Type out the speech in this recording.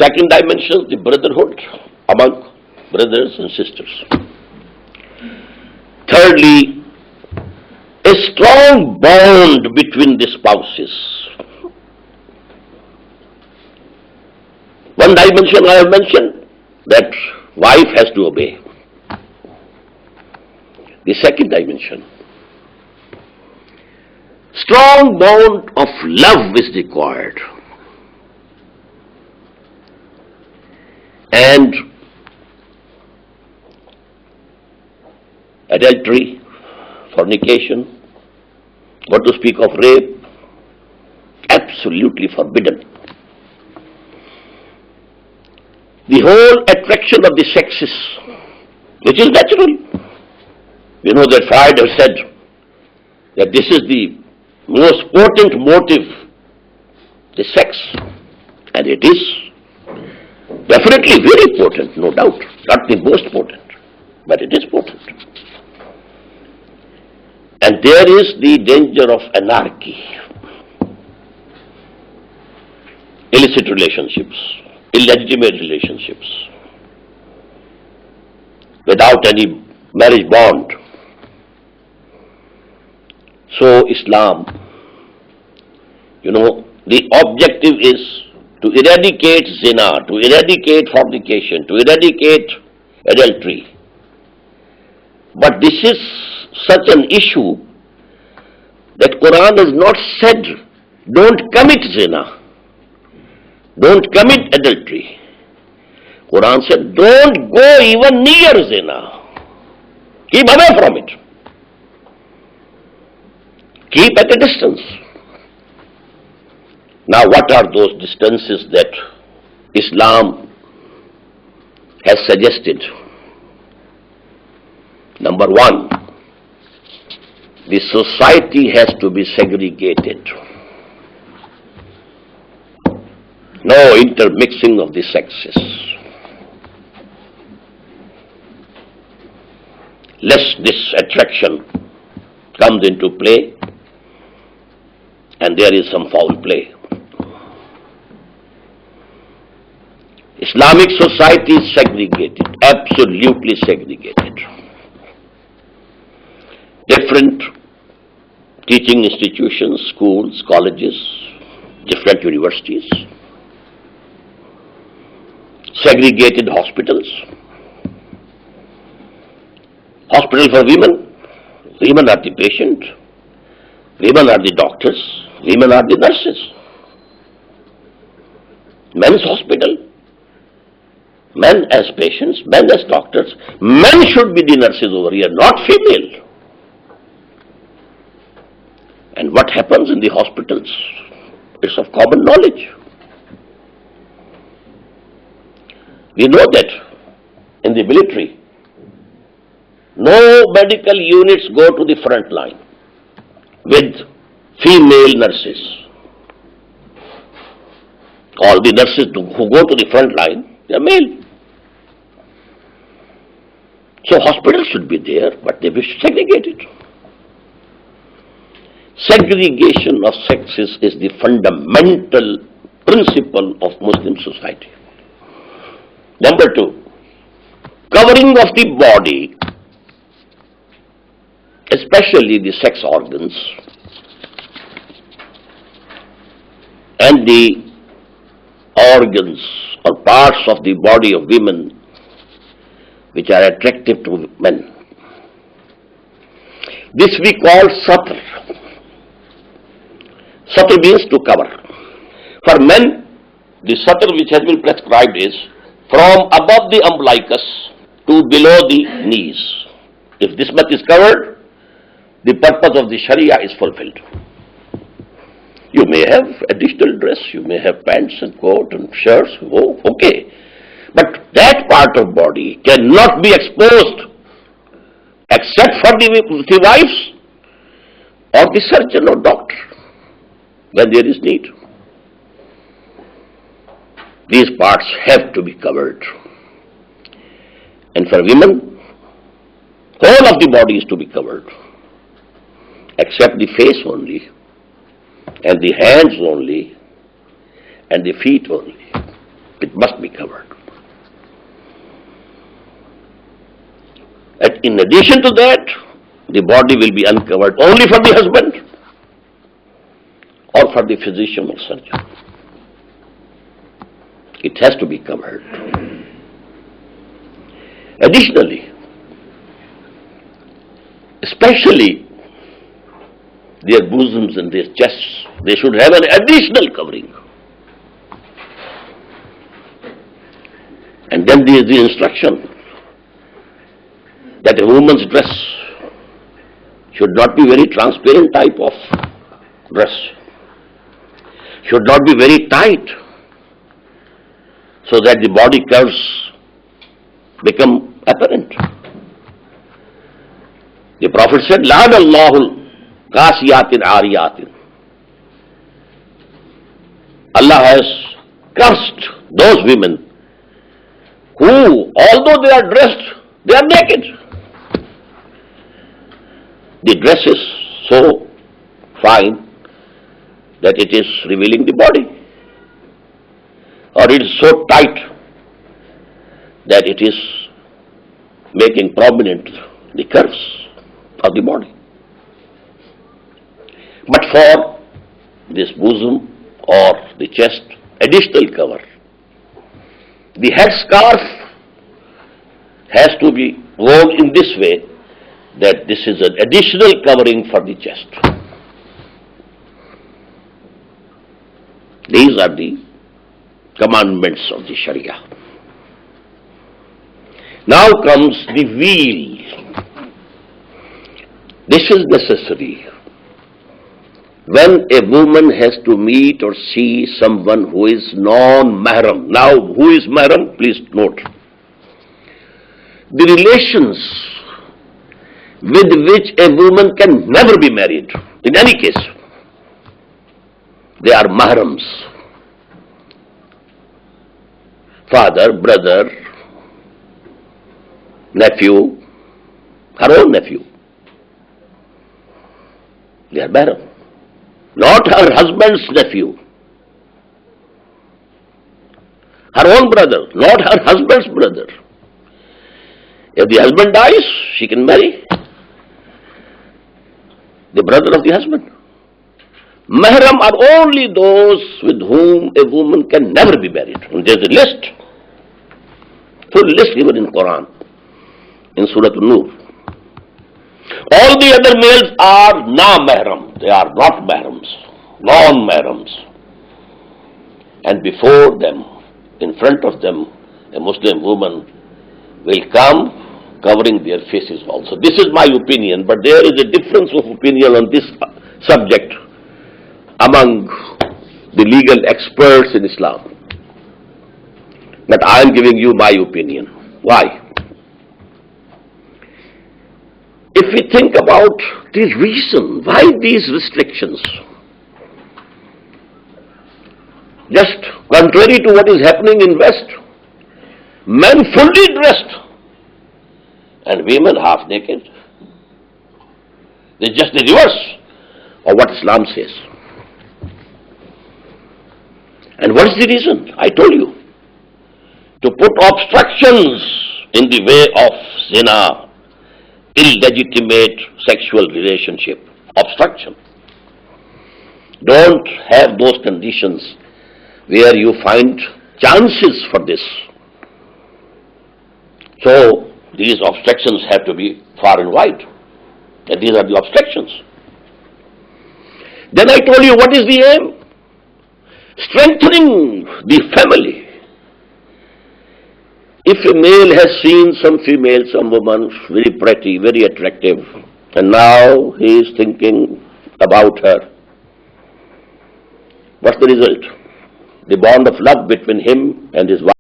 Second dimension, the brotherhood among brothers and sisters. Thirdly, a strong bond between the spouses. One dimension I have mentioned, that wife has to obey. The second dimension, strong bond of love is required. And adultery, fornication, what to speak of rape, absolutely forbidden. The whole attraction of the sexes, which is natural. You know that Freud has said that this is the most potent motive, the sex, and it is definitely very potent, no doubt. Not the most potent, but it is potent. And there is the danger of anarchy, illicit relationships, illegitimate relationships, without any marriage bond. So Islam, the objective is to eradicate zina, to eradicate fornication, to eradicate adultery. But this is such an issue that Quran has not said, don't commit zina, don't commit adultery. Quran said, don't go even near zina. Keep away from it. Keep at a distance. Now, what are those distances that Islam has suggested? Number one, the society has to be segregated. No intermixing of the sexes. Lest this attraction comes into play and there is some foul play. Islamic society is segregated, absolutely segregated. Different teaching institutions, schools, colleges, different universities, segregated hospitals, hospital for women, women are the patient, women are the doctors, women are the nurses. Men's hospital, men as patients, men as doctors, men should be the nurses over here, not female. And what happens in the hospitals is of common knowledge. We know that in the military, no medical units go to the front line with female nurses. All the nurses who go to the front line, they are male. So hospitals should be there, but they be segregated. Segregation of sexes is the fundamental principle of Muslim society. Number two, covering of the body, especially the sex organs and the organs or parts of the body of women which are attractive to men. This we call satr. Satr means to cover. For men, the satr which has been prescribed is from above the umbilicus to below the knees. If this much is covered, the purpose of the Sharia is fulfilled. You may have additional dress, you may have pants and coat and shirts, okay. But that part of body cannot be exposed except for the wives or the surgeon or doctor when there is need. These parts have to be covered. And for women, whole of the body is to be covered, except the face only, and the hands only, and the feet only. It must be covered. And in addition to that, the body will be uncovered only for the husband or for the physician or surgeon. It has to be covered. Additionally, especially their bosoms and their chests, they should have an additional covering. And then there is the instruction that a woman's dress should not be very transparent type of dress, should not be very tight, so that the body curves become apparent. The Prophet said, La'an Allahul Qasiyatin Ariyatin. Allah has cursed those women who, although they are dressed, they are naked. The dress is so fine that it is revealing the body, or it is so tight that it is making prominent the curves of the body. But for this bosom or the chest, additional cover, the headscarf has to be worn in this way, that this is an additional covering for the chest. These are the commandments of the Sharia. Now comes the veil. This is necessary when a woman has to meet or see someone who is non-mahram. Now, who is mahram? Please note. The relations with which a woman can never be married, in any case, they are mahrams. Father, brother, nephew, her own nephew. They are mahram. Not her husband's nephew. Her own brother, not her husband's brother. If the husband dies, she can marry the brother of the husband. Mahram are only those with whom a woman can never be married. And there's a list, full list given in Quran, in Surah An-Nur. All the other males are na-mahram. They are not mahrams, non-mahrams. And before them, in front of them, a Muslim woman will come covering their faces also. This is my opinion, but there is a difference of opinion on this subject among the legal experts in Islam. But I am giving you my opinion. Why? If we think about the reason why these restrictions, just contrary to what is happening in West, men fully dressed and women half naked. It's just the reverse of what Islam says. And what is the reason? I told you. To put obstructions in the way of zina, illegitimate sexual relationship, obstruction. Don't have those conditions where you find chances for this. So, these obstructions have to be far and wide. And these are the obstructions. Then I told you, what is the aim? Strengthening the family. If a male has seen some female, some woman, very pretty, very attractive, and now he is thinking about her, what's the result? The bond of love between him and his wife